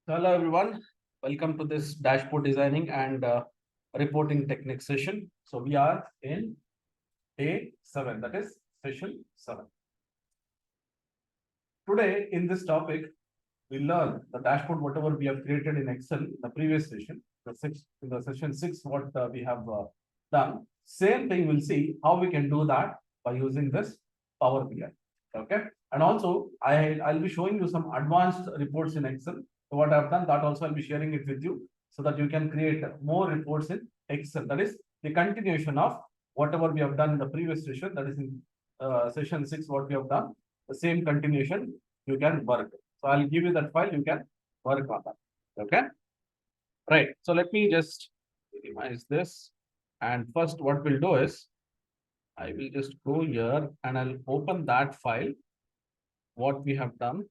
Hello everyone, welcome to this dashboard designing and reporting technique session. So we are in day 7, that is session 7. Today in this topic, we learn the dashboard whatever we have created in Excel in the previous session, in the session 6 what we have done. Same thing we'll see how we can do that by using this Power BI. Okay, and also I'll be showing you some advanced reports in Excel. So what I've done, that also I'll be sharing it with you so that you can create more reports in Excel. That is the continuation of whatever we have done in the previous session. That is in session 6 what we have done. The same continuation you can work. So I'll give you that file, you can work on that. Okay. Right. So let me just minimize this. And first what we'll do is I will just go here and I'll open that file, what we have done,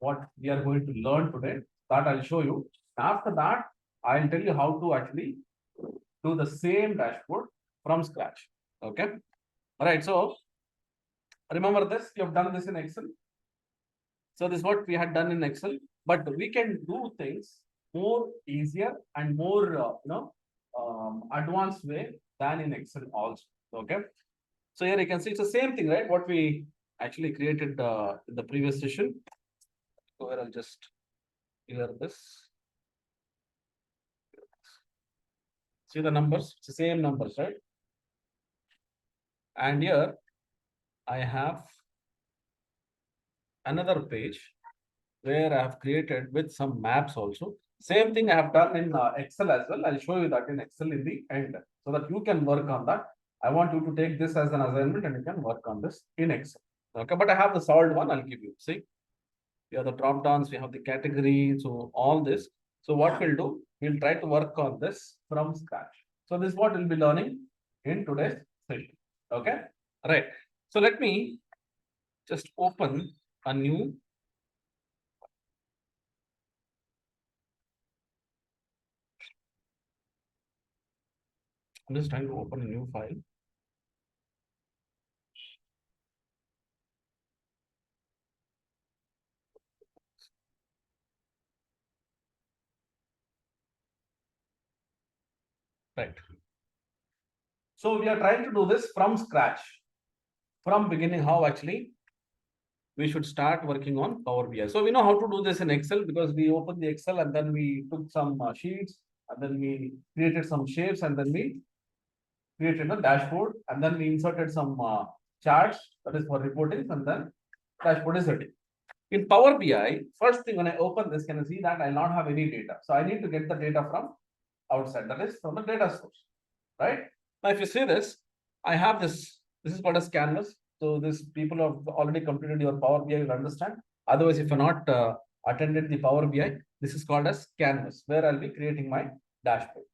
what we are going to learn today, that I'll show you. After that, I'll tell you how to actually do the same dashboard from scratch. Okay. All right. So remember this, you have done this in Excel. So this is what we had done in Excel, but we can do things more easier and more, advanced way than in Excel also. Okay. So here you can see it's the same thing, right? What we actually created in the previous session. So here I'll just clear this. See the numbers, it's the same numbers, right? And here I have another page where I have created with some maps also. Same thing I have done in Excel as well. I'll show you that in Excel in the end so that you can work on that. I want you to take this as an assignment and you can work on this in Excel. Okay, but I have the solved one. I'll give you. See, we have the drop downs, we have the category. So all this. So what we'll do, we'll try to work on this from scratch. So this is what we'll be learning in today's session. Okay, all right. So let me just open a new. I'm just trying to open a new file. Right. So we are trying to do this from scratch, from beginning, how actually we should start working on Power BI. So we know how to do this in Excel because we opened the Excel and then we took some sheets and then we created some shapes and then we created a dashboard and then we inserted some charts, that is for reporting, and then dashboard is ready. In Power BI, first thing when I open this, can you see that I'll not have any data. So I need to get the data from outside, that is from the data source, right? Now, if you see this, I have this is called as canvas. So this people have already completed your Power BI will understand. Otherwise, if you're not attended the Power BI, this is called as canvas, where I'll be creating my dashboard.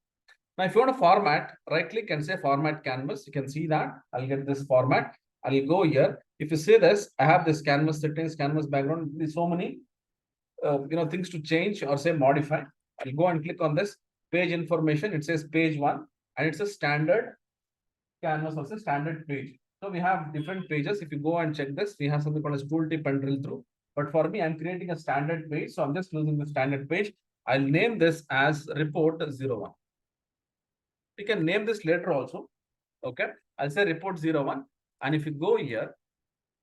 Now, if you want to format, right click and say format canvas. You can see that I'll get this format. I'll go here. If you see this, I have this canvas settings, canvas background. There's so many things to change or say modify. I'll go and click on this page information. It says page 1 and it's a standard canvas also standard page. So we have different pages. If you go and check this, we have something called as tooltip and drill through. But for me, I'm creating a standard page. So I'm just using the standard page. I'll name this as report 01. You can name this later also. Okay. I'll say report 01. And if you go here,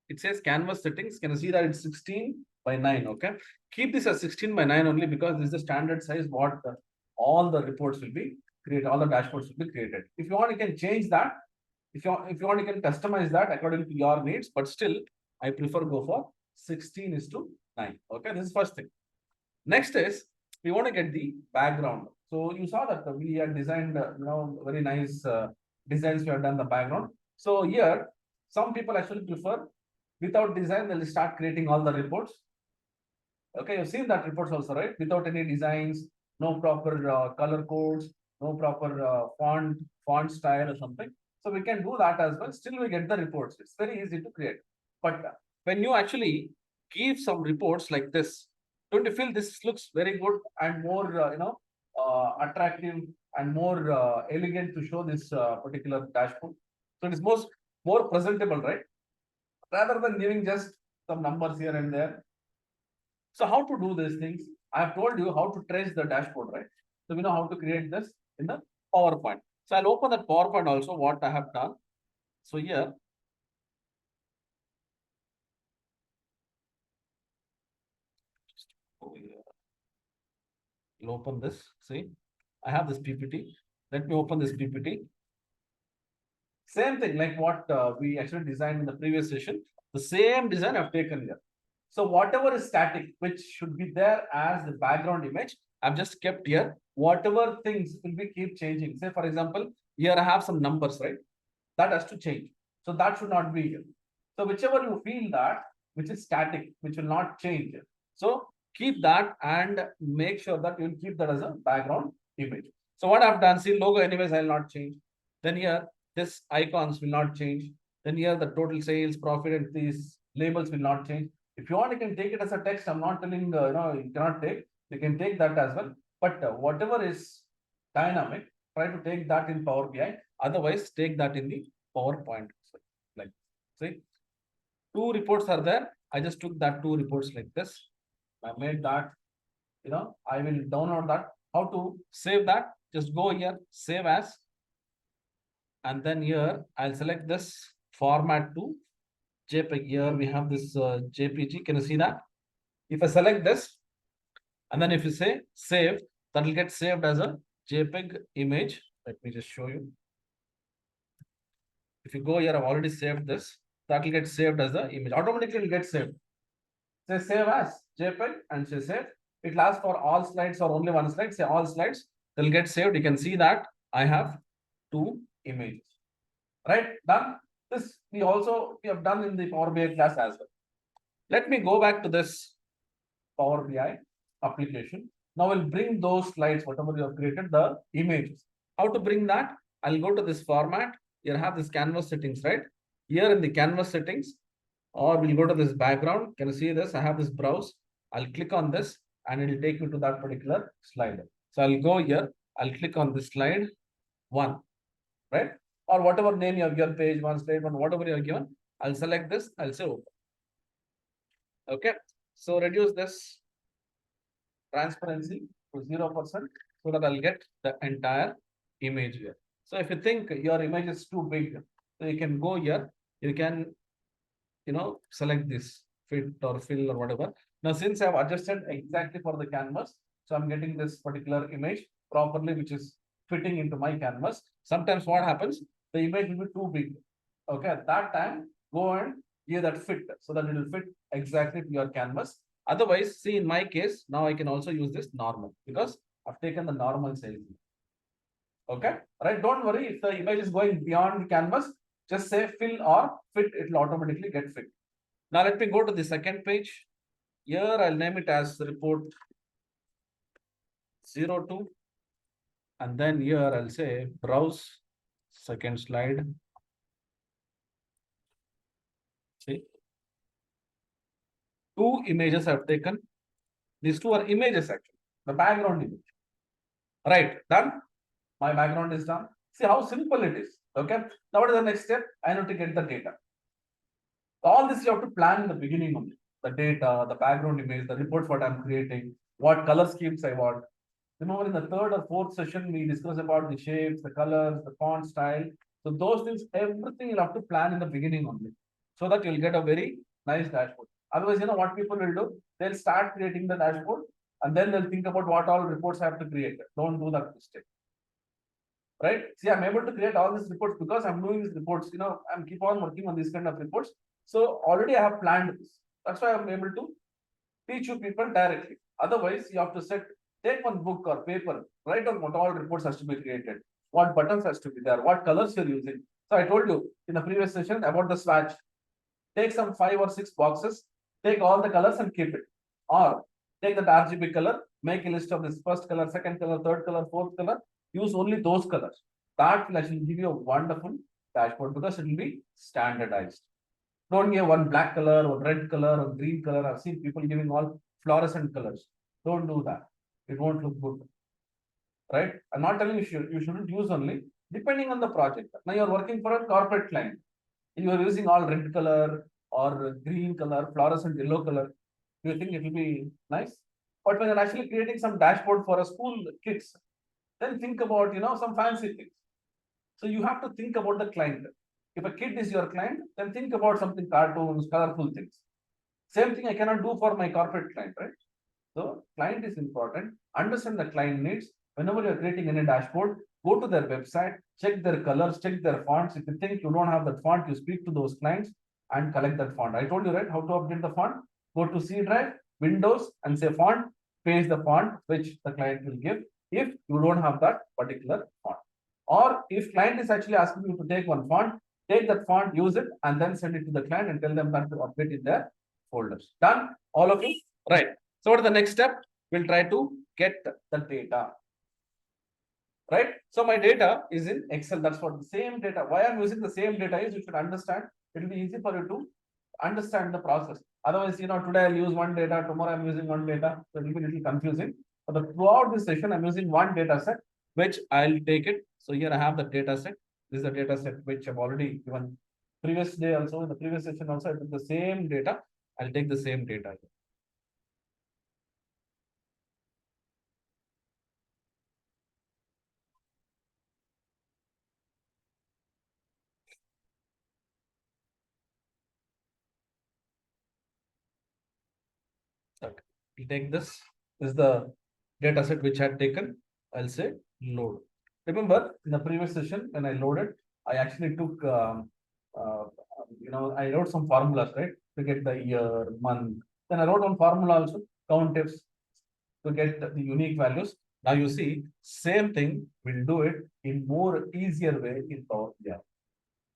it says canvas settings. Can you see that it's 16 by 9? Okay. Keep this as 16 by 9 only because this is the standard size what all the reports will be created, all the dashboards will be created. If you want, you can change that. If you want, you can customize that according to your needs, but still, I prefer go for 16:9. Okay, this is first thing. Next is we want to get the background. So you saw that we had designed, very nice designs. We have done the background. So here, some people actually prefer without design. They'll start creating all the reports. Okay, you've seen that reports also, right? Without any designs, no proper color codes, no proper font style or something. So we can do that as well. Still, we get the reports. It's very easy to create. But when you actually give some reports like this, don't you feel this looks very good and more, attractive and more elegant to show this particular dashboard? So it is more presentable, right? Rather than giving just some numbers here and there. So how to do these things? I have told you how to trace the dashboard, right? So we know how to create this in the PowerPoint. So I'll open that PowerPoint also, what I have done. So here, over here, I'll open this. See, I have this PPT. Let me open this PPT. Same thing like what we actually designed in the previous session. The same design I've taken here. So whatever is static, which should be there as the background image, I've just kept here. Whatever things will be keep changing. Say for example, here I have some numbers, right? That has to change. So that should not be here. So whichever you feel that, which is static, which will not change. So keep that and make sure that you will keep that as a background image. So what I've done, see logo anyways, I'll not change. Then here, this icons will not change. Then here the total sales, profit and these labels will not change. If you want, you can take it as a text. I'm not telling, you cannot take. You can take that as well. But whatever is dynamic, try to take that in Power BI. Otherwise, take that in the PowerPoint. Like, see, two reports are there. I just took that two reports like this. I made that, I will download that. How to save that? Just go here, save as. And then here, I'll select this format to JPEG. Here we have this JPG. Can you see that? If I select this, and then if you say save, that will get saved as a JPEG image. Let me just show you. If you go here, I've already saved this. That will get saved as the image. Automatically it will get saved. Say save as JPEG and say save. It lasts for all slides or only one slide. Say all slides. They'll get saved. You can see that I have two images. Right? Done. This we have done in the Power BI class as well. Let me go back to this Power BI application. Now we'll bring those slides, whatever you have created, the images. How to bring that? I'll go to this format. Here have this canvas settings, right? Here in the canvas settings, or we'll go to this background. Can you see this? I have this browse. I'll click on this and it'll take you to that particular slide. So I'll go here. I'll click on this slide 1, right? Or whatever name you have given, page 1, slide 1, whatever you have given. I'll select this. I'll say open. Okay. So reduce this transparency to 0% so that I'll get the entire image here. So if you think your image is too big, so you can go here, you can, select this fit or fill or whatever. Now, since I've adjusted exactly for the canvas, so I'm getting this particular image properly, which is fitting into my canvas. Sometimes what happens, the image will be too big. Okay, at that time, go and give that fit so that it will fit exactly to your canvas. Otherwise, see in my case, now I can also use this normal because I've taken the normal size. Okay, right? Don't worry if the image is going beyond the canvas, just say fill or fit, it will automatically get fit. Now let me go to the second page. Here I'll name it as report 02. And then here I'll say browse second slide. See, two images I've taken. These two are images actually, the background image. Right, done. My background is done. See how simple it is. Okay. Now what is the next step? I need to get the data. All this you have to plan in the beginning only. The data, the background image, the reports what I'm creating, what color schemes I want. Remember in the third or fourth session, we discussed about the shapes, the colors, the font style. So those things, everything you'll have to plan in the beginning only. So that you'll get a very nice dashboard. Otherwise, what people will do? They'll start creating the dashboard and then they'll think about what all reports I have to create. Don't do that mistake. Right? See, I'm able to create all these reports because I'm doing these reports. I'm keep on working on these kind of reports. So already I have planned this. That's why I'm able to teach you people directly. Otherwise, you have to take one book or paper, write down what all reports has to be created, what buttons has to be there, what colors you're using. So I told you in the previous session about the swatch. Take some 5 or 6 boxes, take all the colors and keep it. Or take that RGB color, make a list of this first color, second color, third color, fourth color. Use only those colors. That will actually give you a wonderful dashboard because it will be standardized. Don't give one black color or red color or green color. I've seen people giving all fluorescent colors. Don't do that. It won't look good. Right? I'm not telling you shouldn't use only, depending on the project. Now you're working for a corporate client. You are using all red color or green color, fluorescent yellow color. Do you think it will be nice? But when you're actually creating some dashboard for a school kids, then think about, some fancy things. So you have to think about the client. If a kid is your client, then think about something cartoons, colorful things. Same thing I cannot do for my corporate client, right? So client is important. Understand the client needs. Whenever you're creating any dashboard, go to their website, check their colors, check their fonts. If you think you don't have that font, you speak to those clients and collect that font. I told you, right, how to update the font. Go to C drive, Windows, and say font, paste the font which the client will give if you don't have that particular font. Or if client is actually asking you to take one font, take that font, use it, and then send it to the client and tell them that to update in their folders. Done? All of you? Right. So what is the next step? We'll try to get the data. Right? So my data is in Excel. That's what the same data. Why I'm using the same data is you should understand. It will be easy for you to understand the process. Otherwise, today I'll use one data, tomorrow I'm using one data. So it will be a little confusing. But throughout this session, I'm using one data set, which I'll take it. So here I have the data set. This is the data set which I've already given previous day also. In the previous session also, I took the same data. I'll take the same data here. Okay. You take this. This is the data set which I had taken. I'll say load. Remember in the previous session when I loaded, I actually took, I wrote some formulas, right, to get the year, month. Then I wrote one formula also, count ifs, to get the unique values. Now you see, same thing, we'll do it in more easier way in Power BI.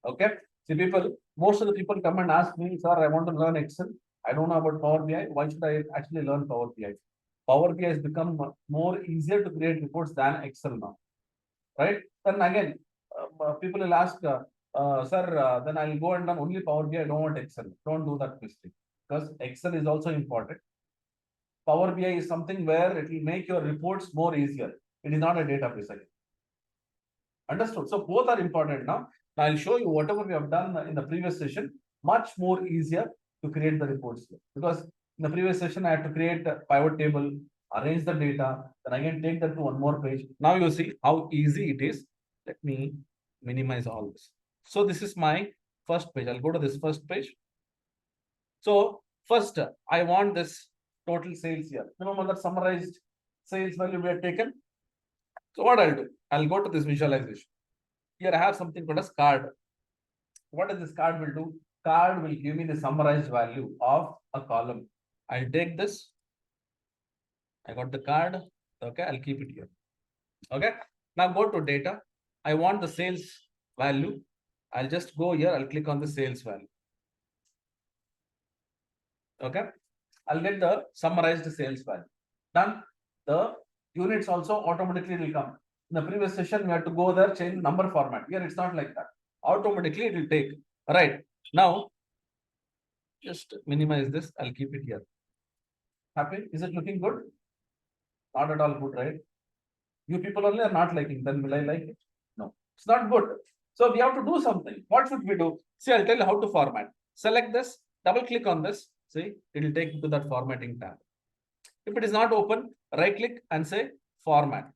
Okay. See, most of the people come and ask me, sir, I want to learn Excel. I don't know about Power BI. Why should I actually learn Power BI? Power BI has become more easier to create reports than Excel now, right? Then again, people will ask, sir, then I'll go and learn only Power BI. I don't want Excel. Don't do that mistake because Excel is also important. Power BI is something where it will make your reports more easier. It is not a database again. Understood? So both are important now. Now I'll show you whatever we have done in the previous session, much more easier to create the reports here. Because in the previous session, I had to create a pivot table, arrange the data, then again take that to one more page. Now you see how easy it is. Let me minimize all this. So this is my first page. I'll go to this first page. So first, I want this total sales here. Remember that summarized sales value we had taken? So what I'll do, I'll go to this visualization. Here I have something called as card. What does this card will do? Card will give me the summarized value of a column. I'll take this. I got the card. Okay, I'll keep it here. Okay. Now go to data. I want the sales value. I'll just go here. I'll click on the sales value. Okay. I'll get the summarized sales value. Done. The units also automatically will come. In the previous session, we had to go there, change number format. Here it's not like that. Automatically it will take. All right. Now, just minimize this. I'll keep it here. Happy? Is it looking good? Not at all good, right? You people only are not liking. Then will I like it? No. It's not good. So we have to do something. What should we do? See, I'll tell you how to format. Select this. Double click on this. See, it will take you to that formatting tab. If it is not open, right click and say format.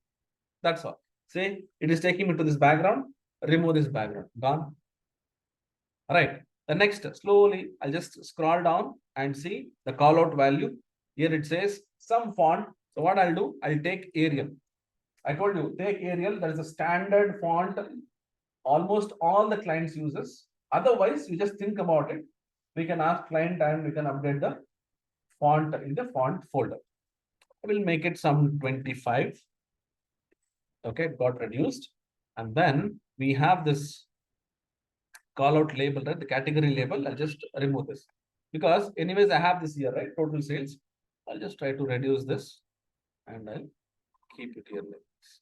That's all. Say it is taking me to this background. Remove this background. Gone. All right. The next, slowly, I'll just scroll down and see the call out value. Here it says some font. So what I'll do, I'll take Arial. I told you, take Arial. There is a standard font. Almost all the clients uses. Otherwise, you just think about it. We can ask client and we can update the font in the font folder. I will make it some 25. Okay, got reduced. And then we have this call out label, right? The category label. I'll just remove this because anyways, I have this here, right? Total sales. I'll just try to reduce this and I'll keep it here like this.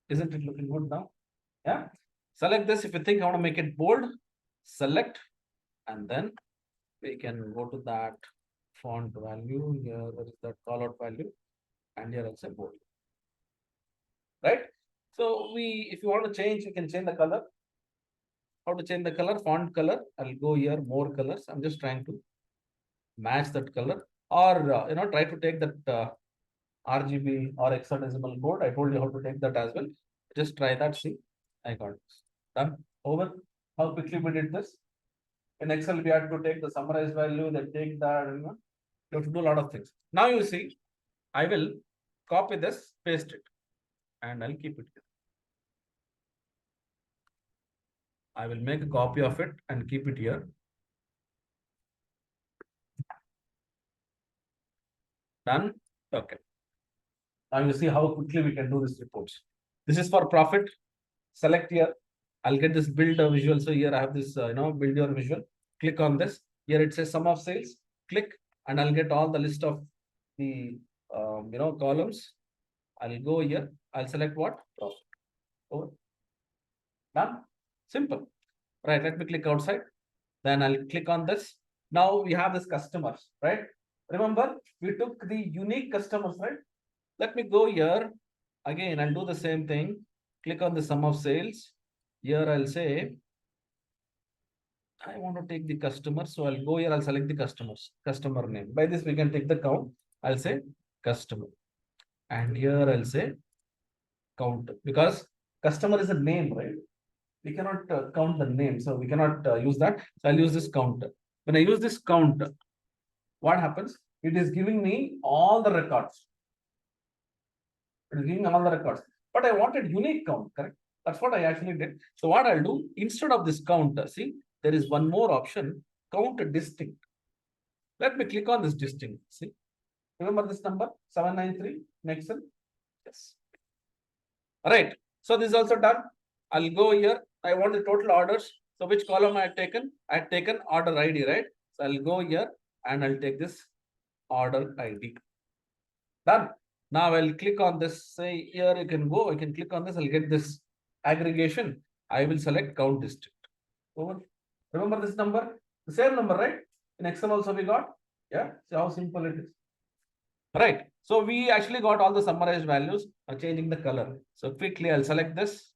Isn't it looking good now? Yeah. Select this. If you think I want to make it bold, select, and then we can go to that font value. Here there is that call out value, and here also bold. Right? So if you want to change, you can change the color. how to change the color, font color. I'll go here, more colors. I'm just trying to match that color, or try to take that RGB or hexadecimal code. I told you how to take that as well. Just try that. See, I got this. Done. Over. How quickly we did this? In Excel, we had to take the summarized value, then take that, you have to do a lot of things. Now you see, I will copy this, paste it, and I'll keep it here. I will make a copy of it and keep it here. Done. Okay. Now you see how quickly we can do this reports. This is for profit. Select here. I'll get this build a visual. So here I have this, build your visual. Click on this. Here it says sum of sales. Click, and I'll get all the list of the, columns. I'll go here. I'll select what? Profit. Over. Done. Simple. Right. Let me click outside. Then I'll click on this. Now we have this customers, right? Remember, we took the unique customers, right? Let me go here. Again, I'll do the same thing. Click on the sum of sales. Here I'll say, I want to take the customer. So I'll go here, I'll select the customer name. By this, we can take the count. I'll say customer. And here I'll say count, because customer is a name, right? We cannot count the name. So we cannot use that. So I'll use this count. When I use this count, what happens? It is giving me all the records. It is giving all the records. But I wanted unique count, correct? That's what I actually did. So what I'll do, instead of this count, see, there is one more option, count distinct. Let me click on this distinct. See, remember this number 793 next cell? Yes. All right. So this is also done. I'll go here. I want the total orders. So which column I had taken? I had taken order ID, right? So I'll go here and I'll take this order ID. Done. Now I'll click on this. Say here you can go. I can click on this. I'll get this aggregation. I will select count distinct. Over. Remember this number? The same number, right? In Excel also we got. Yeah. See how simple it is. Right. So we actually got all the summarized values are changing the color. So quickly I'll select this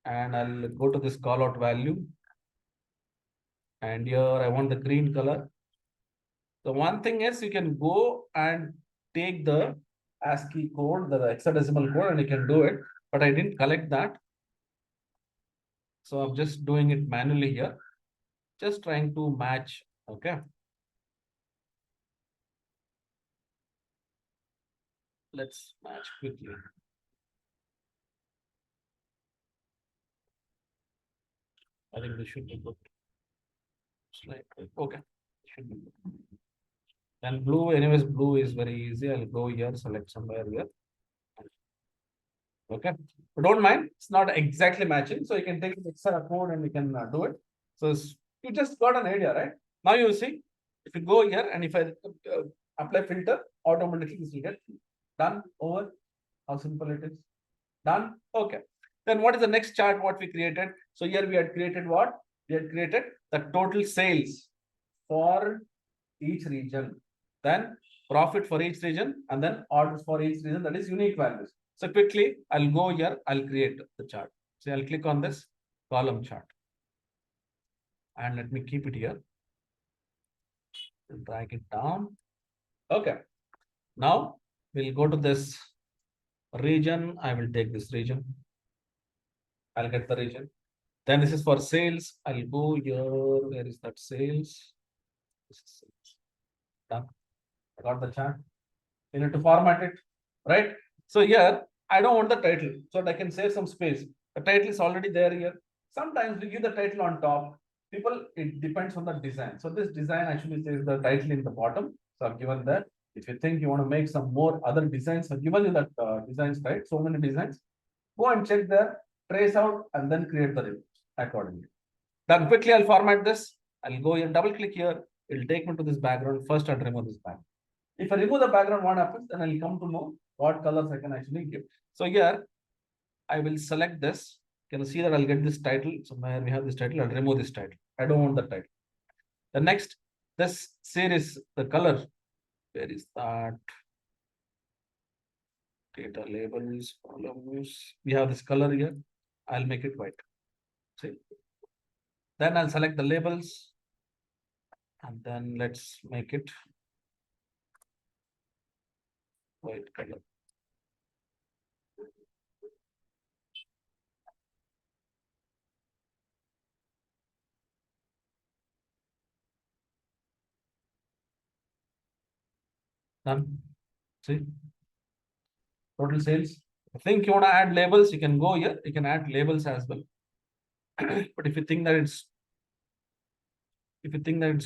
and I'll go to this call out value. And here I want the green color. The one thing is you can go and take the ASCII code, the hexadecimal code, and you can do it. But I didn't collect that. So I'm just doing it manually here. Just trying to match. Okay. Let's match quickly. I think this should be good. Okay. Should be good. And blue, anyways, blue is very easy. I'll go here, select somewhere here. Okay. But don't mind, it's not exactly matching. So you can take the extra code and you can do it. So you just got an idea, right? Now you see, if you go here and if I apply filter, automatically this will get done. Over. How simple it is. Done. Okay. Then what is the next chart what we created? So here we had created what? We had created the total sales for each region. Then profit for each region, and then orders for each region, that is unique values. So quickly, I'll go here, I'll create the chart. So I'll click on this column chart. And let me keep it here. And drag it down. Okay. Now we'll go to this region. I will take this region. I'll get the region. Then this is for sales. I'll go here. Where is that sales? This is sales. Done. I got the chart. You need to format it, right? So here, I don't want the title, so I can save some space. The title is already there here. Sometimes we give the title on top. People, it depends on the design. So this design actually says the title in the bottom. So I've given that. If you think you want to make some more other designs, I've given you that designs, right? So many designs. Go and check there, trace out, and then create the reviews accordingly. Then quickly I'll format this. I'll go here, double click here. It'll take me to this background. First, I'll remove this background. If I remove the background, what happens? Then I'll come to know what colors I can actually give. So here, I will select this. Can you see that I'll get this title? So where we have this title, I'll remove this title. I don't want the title. The next, this series, the color. Where is that? Data labels, columns. We have this color here. I'll make it white. See? Then I'll select the labels and then let's make it white color. Done. See, total sales. I think you want to add labels, you can go here. You can add labels as well. But if you think that it's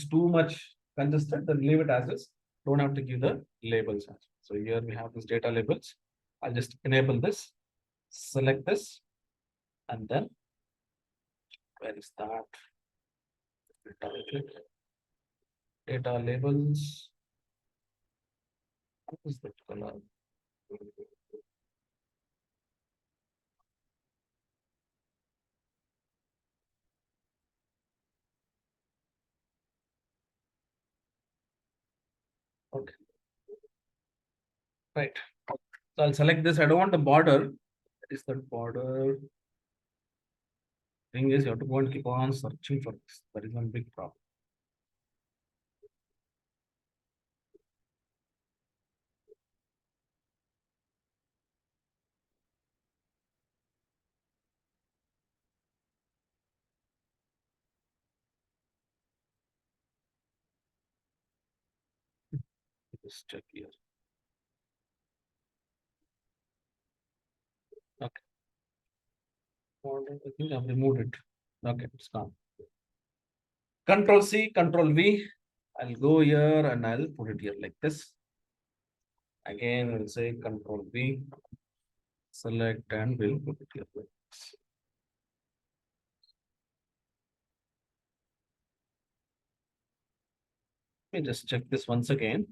too much congested, then leave it as is. Don't have to give the labels. So here we have this data labels. I'll just enable this, select this, and then where is that? Data labels. What is that color? Okay. Right. So I'll select this. I don't want the border. Is that border? Thing is, you have to go and keep on searching for this. That is one big problem. Just check here. Okay. I think I've removed it. Okay, it's gone. Control C, Control V. I'll go here and I'll put it here like this. Again, we'll say Control V. Select and we'll put it here like this. Let me just check this once again.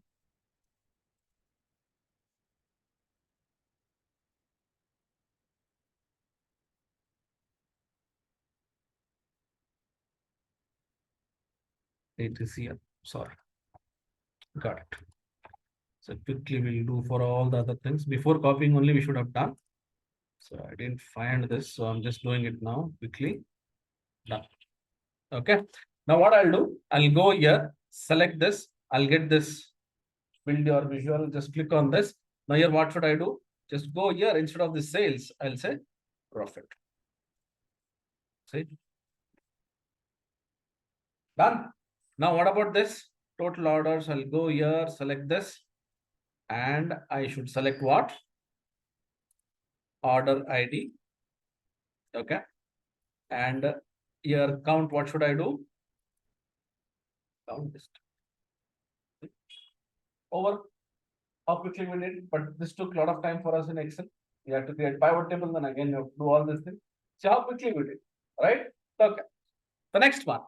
It is here. Sorry. Got it. So quickly we'll do for all the other things. Before copying only we should have done. So I didn't find this. So I'm just doing it now quickly. Done. Okay. Now what I'll do, I'll go here, select this. I'll get this build your visual. Just click on this. Now here, what should I do? Just go here instead of the sales, I'll say profit. See? Done. Now what about this? Total orders. I'll go here, select this. And I should select what? Order ID. Okay. And here count, what should I do? Count this. Over. How quickly we did, but this took a lot of time for us in Excel. We have to create pivot table, then again you have to do all this thing. See how quickly we did, right? Okay. The next one.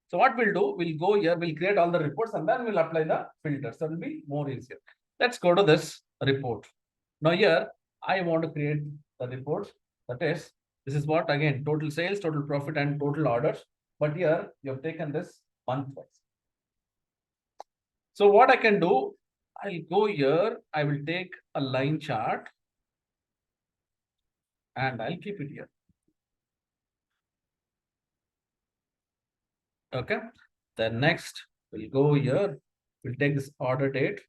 So what we'll do, we'll go here, we'll create all the reports and then we'll apply the filters. That will be more easier. Let's go to this report. Now here, I want to create the report. That is, this is what, again, total sales, total profit and total orders. But here, you have taken this month-wise. So what I can do, I'll go here, I will take a line chart and I'll keep it here. Okay. Then next, we'll go here, we'll take this order date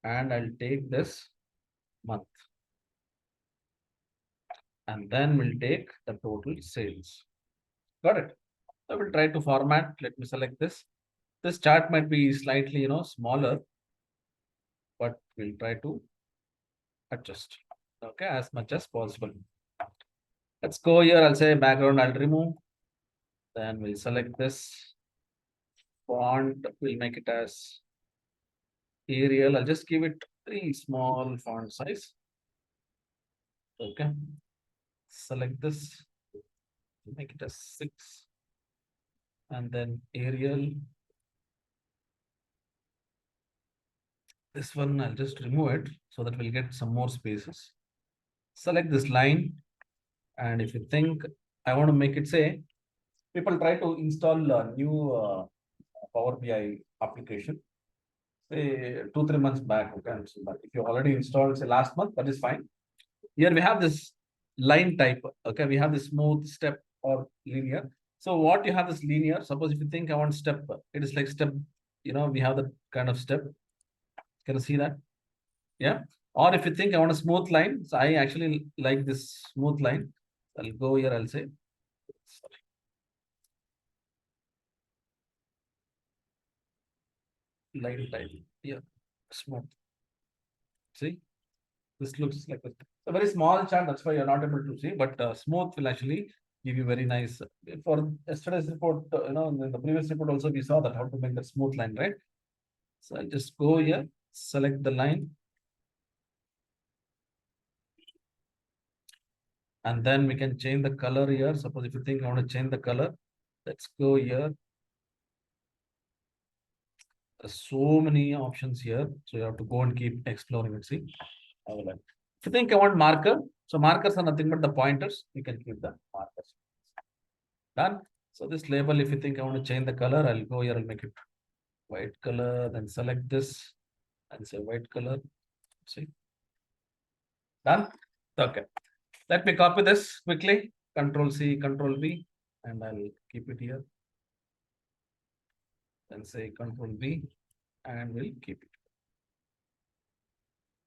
and I'll take this month. And then we'll take the total sales. Got it? So we'll try to format. Let me select this. This chart might be slightly, smaller, but we'll try to adjust. Okay, as much as possible. Let's go here. I'll say background, I'll remove. Then we'll select this font. We'll make it as Arial. I'll just give it very small font size. Okay. Select this. Make it as 6. And then Arial. This one, I'll just remove it so that we'll get some more spaces. Select this line. And if you think I want to make it say, people try to install a new Power BI application, say 2-3 months back. Okay, but if you already installed say last month, that is fine. Here we have this line type. Okay, we have the smooth, step or linear. So what you have is linear. Suppose if you think I want step, it is like step, we have that kind of step. Can you see that? Yeah. Or if you think I want a smooth line, so I actually like this smooth line. I'll go here, I'll say, sorry. Line type. Yeah. Smooth. See? This looks like a very small chart. That's why you're not able to see. But smooth will actually give you very nice. For yesterday's report, in the previous report also we saw that how to make that smooth line, right? So I'll just go here, select the line. And then we can change the color here. Suppose if you think I want to change the color, let's go here. There's so many options here. So you have to go and keep exploring and see. If you think I want marker, so markers are nothing but the pointers. You can keep the markers. Done. So this label, if you think I want to change the color, I'll go here, I'll make it white color, then select this and say white color. See? Done? Okay. Let me copy this quickly. Control C, Control V, and I'll keep it here. Then say Control V, and we'll keep it.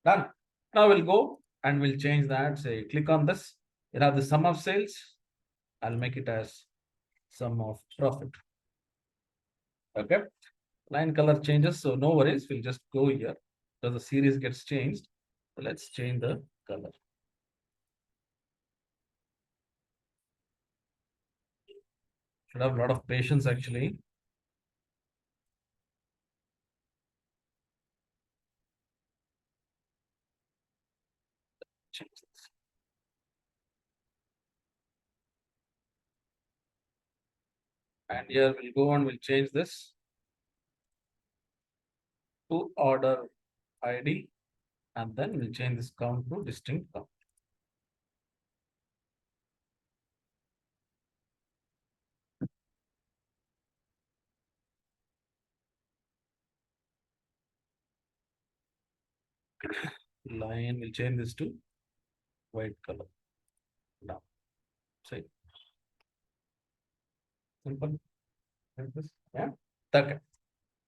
Done. Now we'll go and we'll change that. Say, click on this. You have the sum of sales. I'll make it as sum of profit. Okay. Line color changes, so no worries. We'll just go here. So the series gets changed. So let's change the color. Should have a lot of patience actually. Change this. And here we'll go and we'll change this to order ID, and then we'll change this count to distinct count. Line, we'll change this to white color. Now, see, simple. Like this. Yeah. Okay.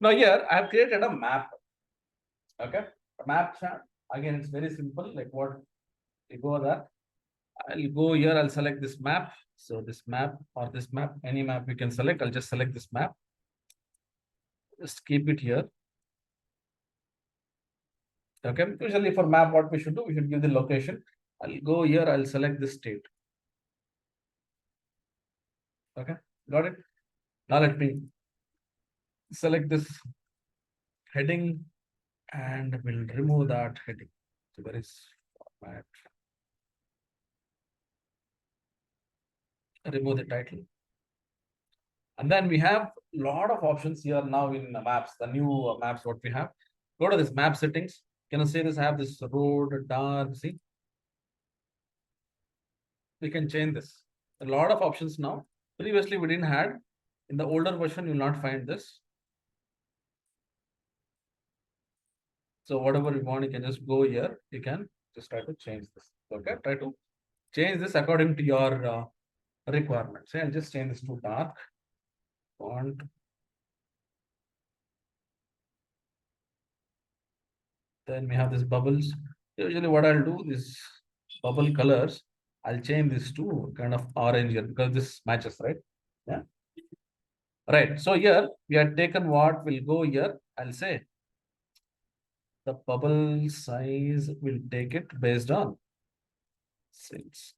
Now here I have created a map. Okay. A map chart. Again, it's very simple. Like what you go there. I'll go here. I'll select this map. So this map or this map, any map you can select. I'll just select this map. Just keep it here. Okay. Usually for map, what we should do, we should give the location. I'll go here. I'll select this state. Okay. Got it. Now let me select this heading and we'll remove that heading. So there is format. Remove the title. And then we have a lot of options here now in the maps, the new maps, what we have. Go to this map settings. Can you see this? I have this road, dark, see? We can change this. A lot of options now. Previously, we didn't have. In the older version, you will not find this. So whatever you want, you can just go here. You can just try to change this. Okay, try to change this according to your requirements. I'll just change this to dark font. Then we have this bubbles. Usually what I'll do is bubble colors. I'll change this to kind of orange here because this matches, right? Yeah. Right. So here we have taken what will go here. I'll say the bubble size will take it based on sales.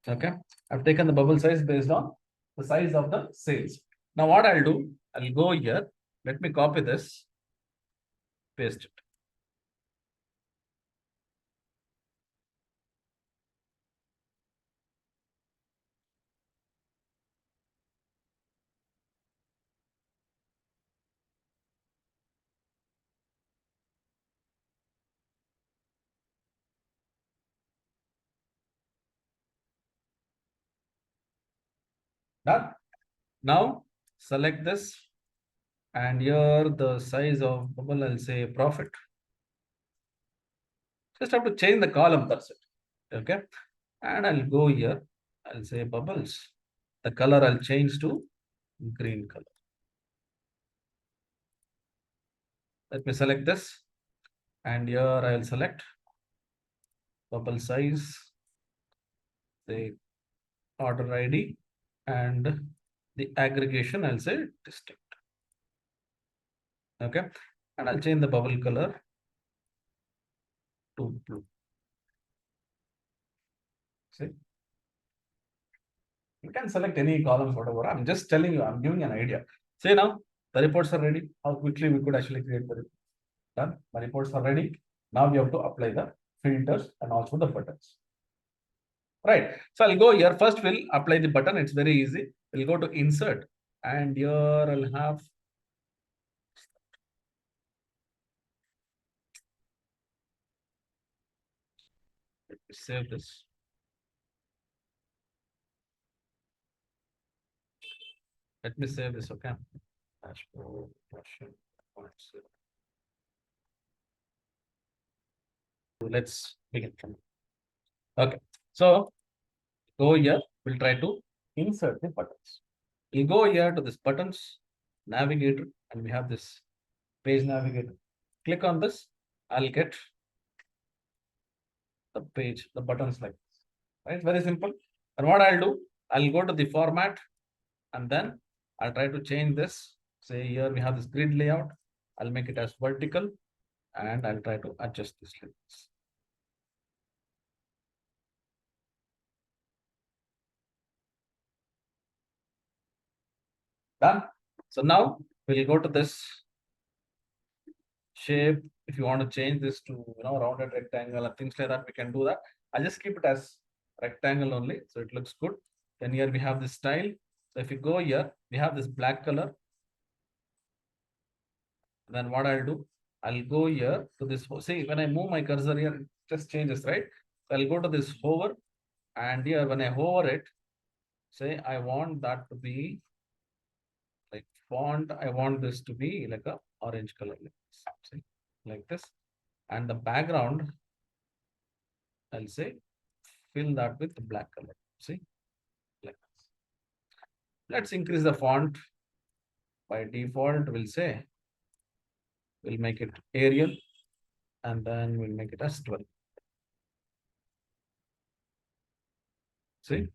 Okay. I've taken the bubble size based on the size of the sales. Now what I'll do, I'll go here. Let me copy this, paste it. Done. Now select this and here the size of bubble, I'll say profit. Just have to change the column, that's it. Okay. And I'll go here. I'll say bubbles. the color I'll change to green color. Let me select this, and here I'll select bubble size, the order ID, and the aggregation I'll say distinct. Okay, and I'll change the bubble color to blue. See, you can select any columns, whatever. I'm just telling you, I'm giving an idea. See now, the reports are ready. How quickly we could actually create the report. Done. The reports are ready. Now we have to apply the filters and also the buttons. Right. So I'll go here. First, we'll apply the button. It's very easy. We'll go to insert, and here I'll have save this. Let me save this. Okay. Dashboard version 0.0. Let's begin from. Okay. So go here. We'll try to insert the buttons. We'll go here to this buttons navigator, and we have this page navigator. Click on this. I'll get the page, the buttons like this. Right? Very simple. And what I'll do, I'll go to the format, and then I'll try to change this. Say here we have this grid layout. I'll make it as vertical, and I'll try to adjust this like this. Done. So now we'll go to this shape. If you want to change this to rounded rectangle and things like that, we can do that. I'll just keep it as rectangle only, so it looks good. Then here we have this style. So if you go here, we have this black color. Then what I'll do, I'll go here to this. See, when I move my cursor here, it just changes, right? So I'll go to this hover, and here when I hover it, say I want that to be like font. I want this to be like a orange color, like this. See, like this. And the background, I'll say fill that with black color. See, like this. Let's increase the font. By default, we'll say we'll make it Arial, and then we'll make it as 12. See,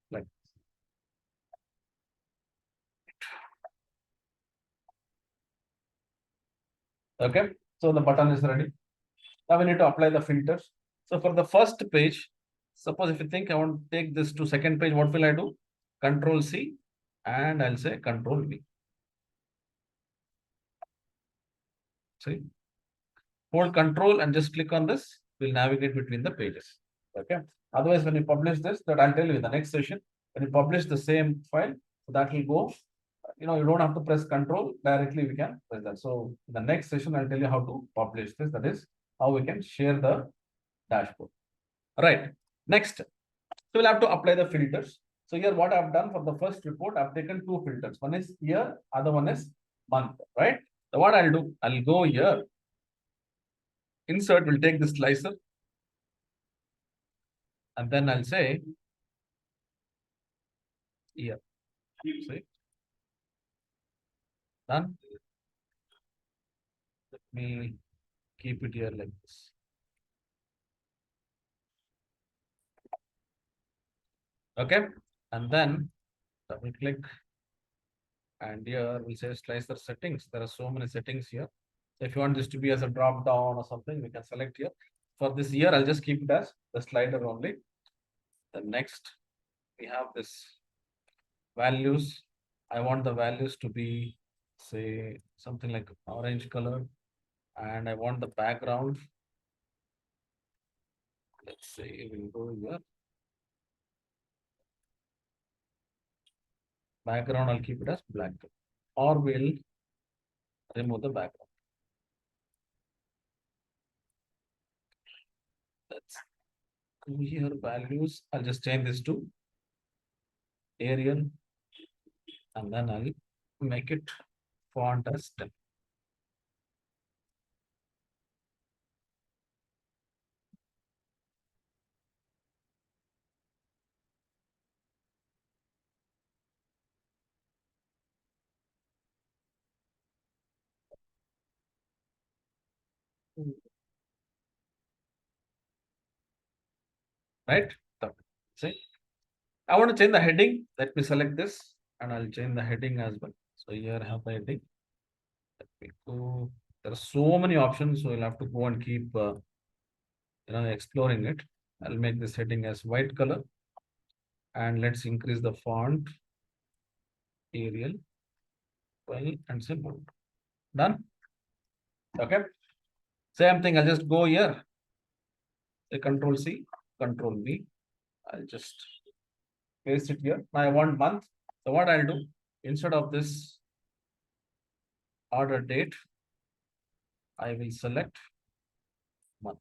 like okay. So the button is ready. Now we need to apply the filters. So for the first page, suppose if you think I want to take this to second page, what will I do? Control C, and I'll say Control V. See, hold Control and just click on this. We'll navigate between the pages. Okay. Otherwise, when you publish this, that I'll tell you in the next session, when you publish the same file, that will go. You don't have to press Control directly. We can press that. So in the next session, I'll tell you how to publish this. That is how we can share the dashboard. Right. Next, so we'll have to apply the filters. So here what I've done for the first report, I've taken two filters. One is year, other one is month, right? So what I'll do, I'll go here, insert, will take the slicer, and then I'll say year. See? Done. Let me keep it here like this. Okay. And then double click. And here we'll say slicer settings. There are so many settings here. So if you want this to be as a drop down or something, we can select here. For this year, I'll just keep it as the slider only. The next, we have this values. I want the values to be, say, something like orange color. And I want the background. Let's say we'll go here. Background, I'll keep it as black. Or we'll remove the background. Let's go here, values. I'll just change this to Arial. And then I'll make it font as 10. Right? See, I want to change the heading. Let me select this and I'll change the heading as well. So here I have the heading. Let me go. There are so many options, so you'll have to go and keep exploring it. I'll make this heading as white color and let's increase the font Arial 12 and simple. Done. Okay. Same thing. I'll just go here. Say Control C, Control V. I'll just paste it here. Now I want month. So what I'll do instead of this order date, I will select month.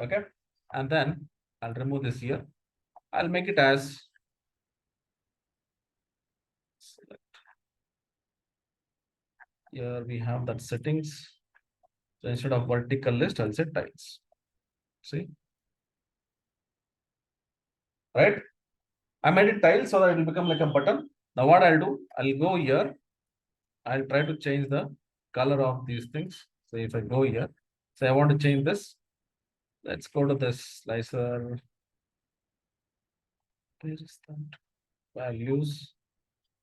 Okay. And then I'll remove this here. I'll make it as select. Here we have that settings. So instead of vertical list, I'll say tiles. See? Right? I made it tile so that it will become like a button. Now what I'll do, I'll go here. I'll try to change the color of these things. So if I go here, say I want to change this. Let's go to this slicer. Where is that? Values.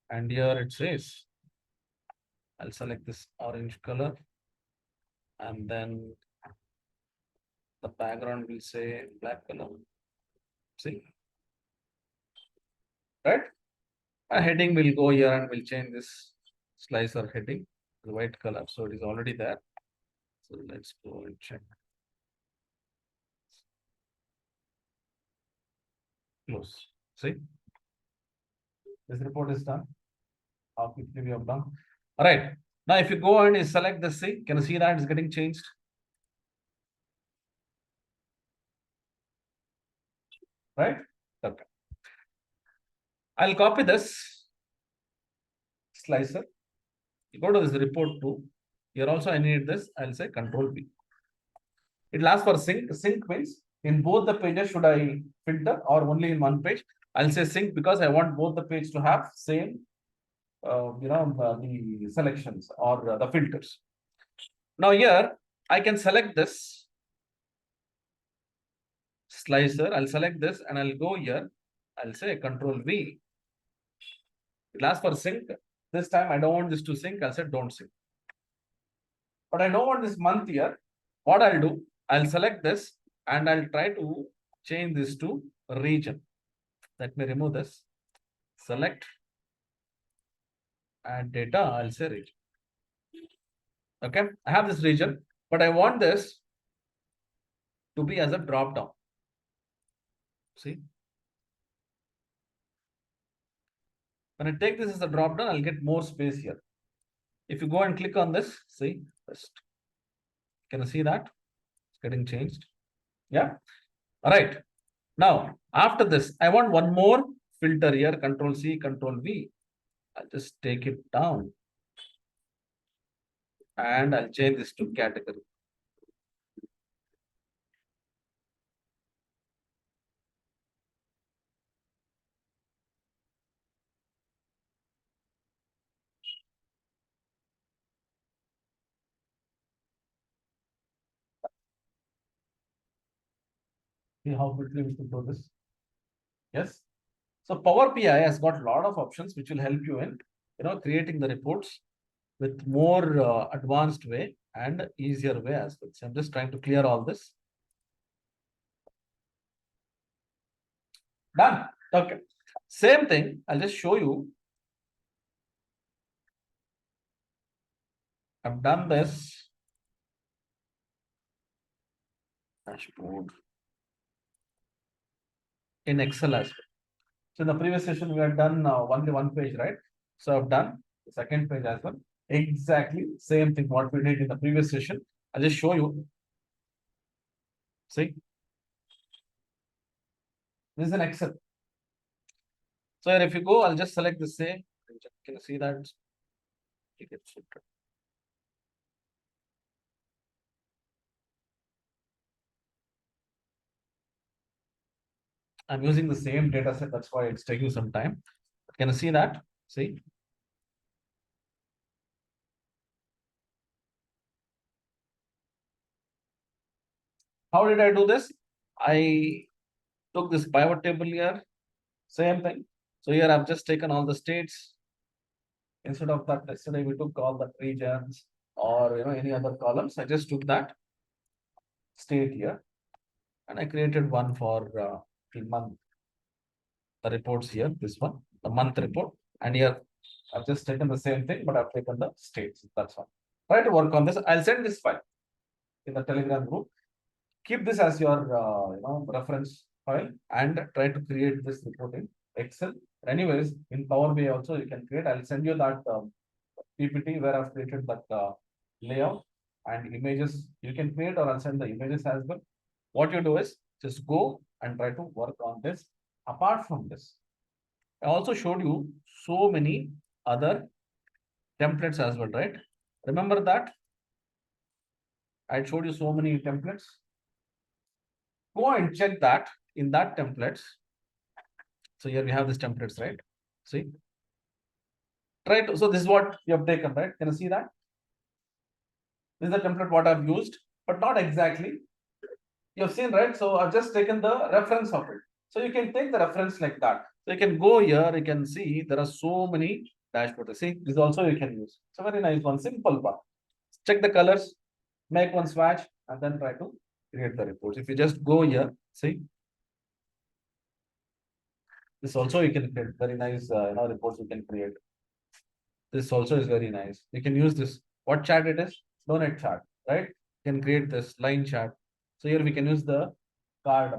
And here it says, I'll select this orange color. And then the background will say black color. See? Right? A heading will go here and we'll change this slicer heading, the white color. So it is already there. So let's go and check. Close. See? This report is done. How quickly we have done. All right. Now, if you go and select the C, can you see that it's getting changed? Right? Okay. I'll copy this slicer. You go to this report too. Here also I need this. I'll say Control V. It lasts for sync. Sync means in both the pages should I filter or only in one page? I'll say sync because I want both the pages to have same the selections or the filters. Now here I can select this slicer. I'll select this and I'll go here. I'll say Control V. It asks for sync. This time I don't want this to sync. I'll say don't sync. But I don't want this month here. What I'll do, I'll select this and I'll try to change this to region. Let me remove this. Select, add data. I'll say region. Okay, I have this region, but I want this to be as a drop down. See, when I take this as a drop down, I'll get more space here. If you go and click on this, see, first, can you see that? It's getting changed. Yeah. All right. Now, after this, I want one more filter here, Control C, Control V. I'll just take it down. And I'll change this to category. See how quickly we can do this. Yes. So Power BI has got a lot of options which will help you in creating the reports with more advanced way and easier way as well. So I'm just trying to clear all this. Done. Okay. Same thing. I'll just show you. I've done this. Dashboard in Excel as well. So in the previous session, we had done only one page, right? So I've done the second page as well. Exactly same thing what we did in the previous session. I'll just show you. See, this is an Excel. So here if you go, I'll just select the same. Can you see that? I'm using the same data set. That's why it's taking some time. Can you see that? See? How did I do this? I took this pivot table here, same thing. So here I've just taken all the states. Instead of that, yesterday we took all the regions or any other columns. I just took that state here and I created one for the month. The reports here, this one, the month report, and here I've just taken the same thing, but I've taken the states. That's all. Try to work on this. I'll send this file in the Telegram group. Keep this as your reference file and try to create this report in Excel. Anyways, in Power BI also you can create. I'll send you that PPT where I've created that layout and images. You can create, or I'll send the images as well. What you do is just go and try to work on this. Apart from this, I also showed you so many other templates as well, right? Remember that? I showed you so many templates. Go and check that in that templates. So here we have these templates, right? See? Try to, so this is what you have taken, right? Can you see that? This is the template what I've used, but not exactly. You have seen, right? So I've just taken the reference of it. So you can take the reference like that. So you can go here, you can see there are so many dashboards. See, this also you can use. It's a very nice one, simple one. Check the colors, make one swatch, and then try to create the reports. If you just go here, see, this also you can create very nice reports you can create. This also is very nice. You can use this. What chart it is? Donut chart, right? You can create this line chart. So here we can use the card.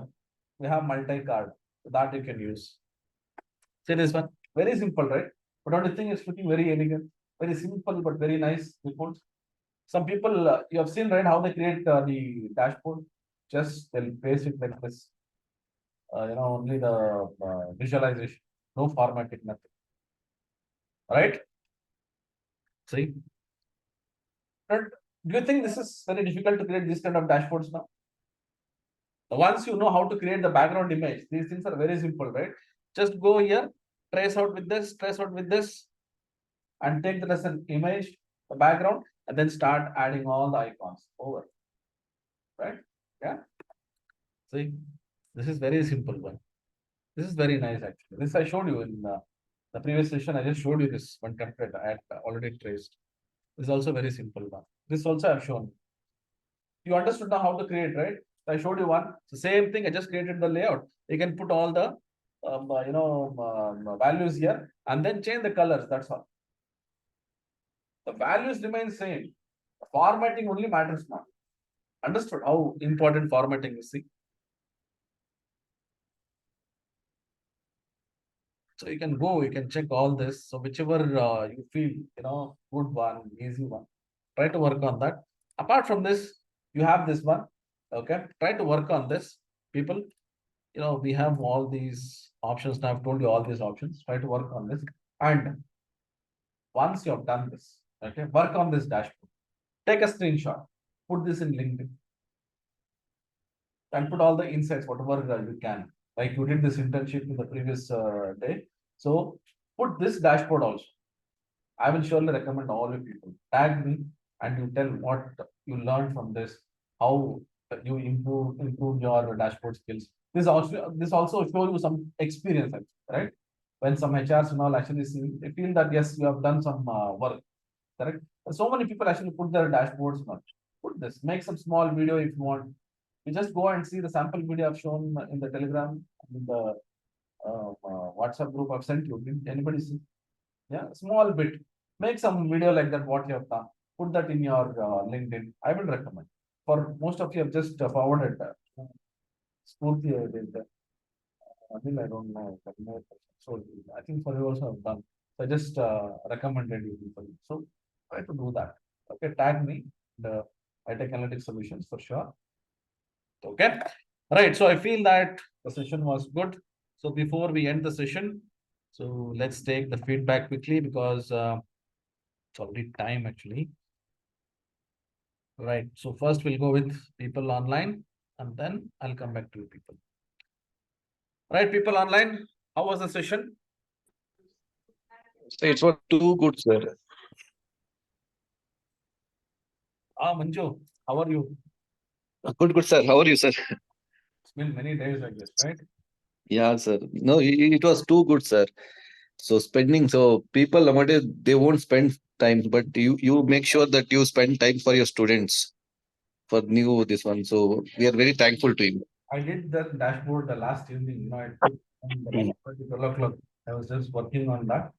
We have multi-card. So that you can use. See this one? Very simple, right? But don't you think it's looking very elegant? Very simple, but very nice reports. Some people, you have seen, right, how they create the dashboard. Just they'll paste it like this. Only the visualization, no formatting, nothing. Right? See? But do you think this is very difficult to create this kind of dashboards now? Once you know how to create the background image, these things are very simple, right? Just go here, trace out with this, and take that as an image, the background, and then start adding all the icons over. Right? Yeah. See, this is very simple one. This is very nice actually. This I showed you in the previous session. I just showed you this one template I had already traced. This is also very simple one. This also I've shown. You understood now how to create, right? I showed you one. So same thing. I just created the layout. You can put all the values here and then change the colors. That's all. The values remain same. The formatting only matters now. Understood how important formatting is? See. So you can go, you can check all this. So whichever you feel, good one, easy one, try to work on that. Apart from this, you have this one. Okay, try to work on this. People, we have all these options. Now I've told you all these options. Try to work on this. And once you have done this, okay, work on this dashboard. Take a screenshot, put this in LinkedIn, and put all the insights, whatever you can. Like you did this internship in the previous day. So put this dashboard also. I will surely recommend all you people. Tag me and you tell what you learned from this, how you improve your dashboard skills. This also show you some experience, right? When some HRs and all actually see, they feel that yes, you have done some work, correct? So many people actually put their dashboards on. Put this, make some small video if you want. You just go and see the sample video I've shown in the Telegram, in the WhatsApp group I've sent you. Did anybody see? Yeah, small bit. Make some video like that, what you have done. Put that in your LinkedIn. I will recommend. For most of you, have just forwarded that. Spurti, I did that. I don't know. So I think for you also have done. So I just recommended you people. So try to do that. Okay, tag me the high-tech analytics solutions for sure. Okay. Right. So I feel that the session was good. So before we end the session, so let's take the feedback quickly because it's already time actually. Right. So first we'll go with people online and then I'll come back to you people. Right, people online. How was the session? So it was too good, sir. Manju, how are you? Good, sir. How are you, sir? It's been many days, I guess, right? Yeah, sir. No, it was too good, sir. So people nowadays they won't spend time, but you make sure that you spend time for your students for new this one. So we are very thankful to you. I did that dashboard the last evening, I took from the Mm. 12 o'clock. I was just working on that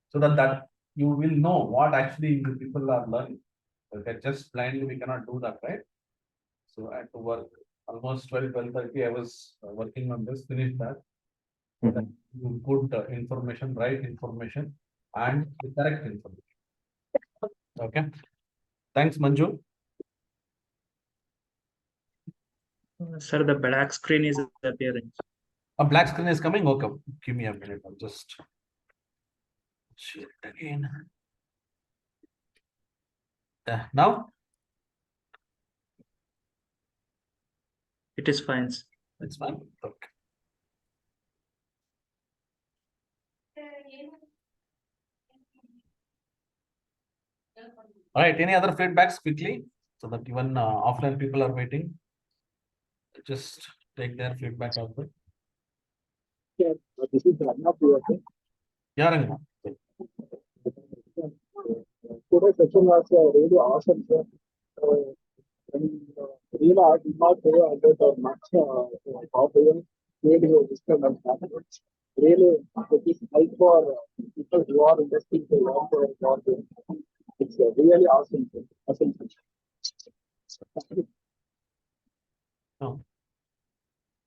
so that you will know what actually you people are learning. Okay, just blindly we cannot do that, right? So I had to work almost 12:30. I was working on this, finish that. So that Mhm. you put information, right information, and the correct information. Okay. Thanks, Manju. Sir, the black screen is appearing. A black screen is coming. Okay, give me a minute. I'll just share it again. Now It is fine. it's fine. Okay. All right. Any other feedbacks quickly so that even offline people are waiting? Just take their feedback also. Yeah, this is Raghav here. Yeah, Ranga. Today's session was really awesome, sir. And really, I did not know about much how to really discuss on that. Really, it is help for people who are interested to learn for job. It's really awesome, sir. Awesome, sir. Oh.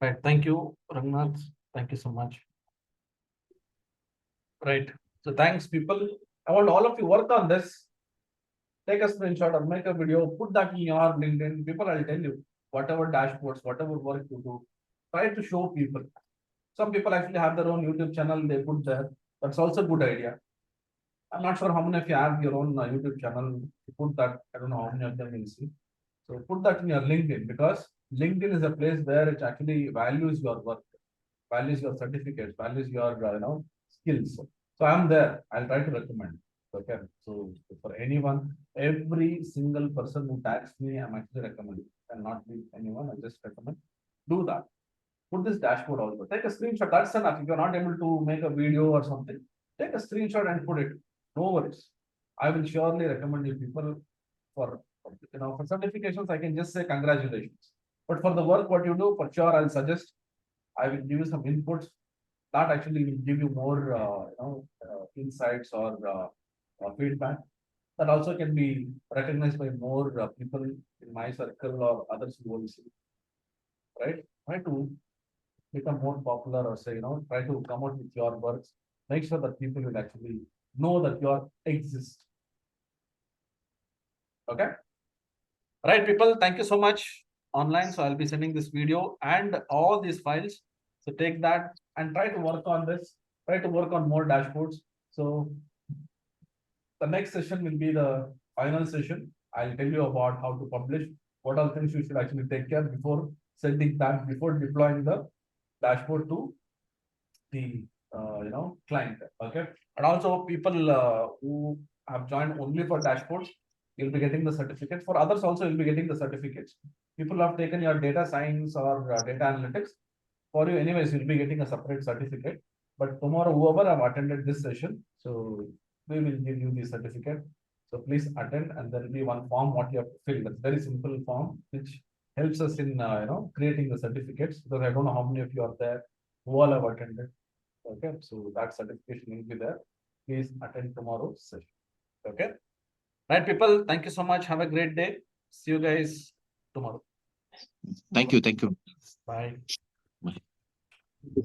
Right. Thank you, Rangnath. Thank you so much. Right. So thanks, people. I want all of you work on this. Take a screenshot or make a video, put that in your LinkedIn. People, I'll tell you, whatever dashboards, whatever work you do, try to show people. Some people actually have their own YouTube channel, they put there. That's also a good idea. I'm not sure how many of you have your own YouTube channel. Put that, I don't know how many of them will see. So put that in your LinkedIn because LinkedIn is a place where it actually values your work, values your certificates, values your skills. So I'm there. I'll try to recommend. Okay. So for anyone, every single person who tags me, I'm actually recommending. And not with anyone, I just recommend. Do that. Put this dashboard also. Take a screenshot. That's enough. If you're not able to make a video or something, take a screenshot and put it. No worries. I will surely recommend you people for for certifications. I can just say congratulations. But for the work what you do, for sure, I'll suggest I will give you some inputs. That actually will give you more insights or feedback. That also can be recognized by more people in my circle or others who will see. Right? Try to become more popular or say, try to come out with your works. Make sure that people will actually know that you exist. Okay. Right, people. Thank you so much online. So I'll be sending this video and all these files. So take that and try to work on this. Try to work on more dashboards. So the next session will be the final session. I'll tell you about how to publish, what are things you should actually take care before sending that, before deploying the dashboard to the client. Okay. And also people who have joined only for dashboards, you'll be getting the certificate. For others also, you'll be getting the certificates. People have taken your data science or data analytics. For you, anyways, you'll be getting a separate certificate. But tomorrow, whoever have attended this session, so we will give you the certificate. So please attend, and there will be one form what you have to fill. That's very simple form which helps us in creating the certificates, because I don't know how many of you are there who all have attended. Okay, so that certification will be there. Please attend tomorrow's session. Okay. Right, people. Thank you so much. Have a great day. See you guys tomorrow. Thank you. Thank you. Bye. Bye.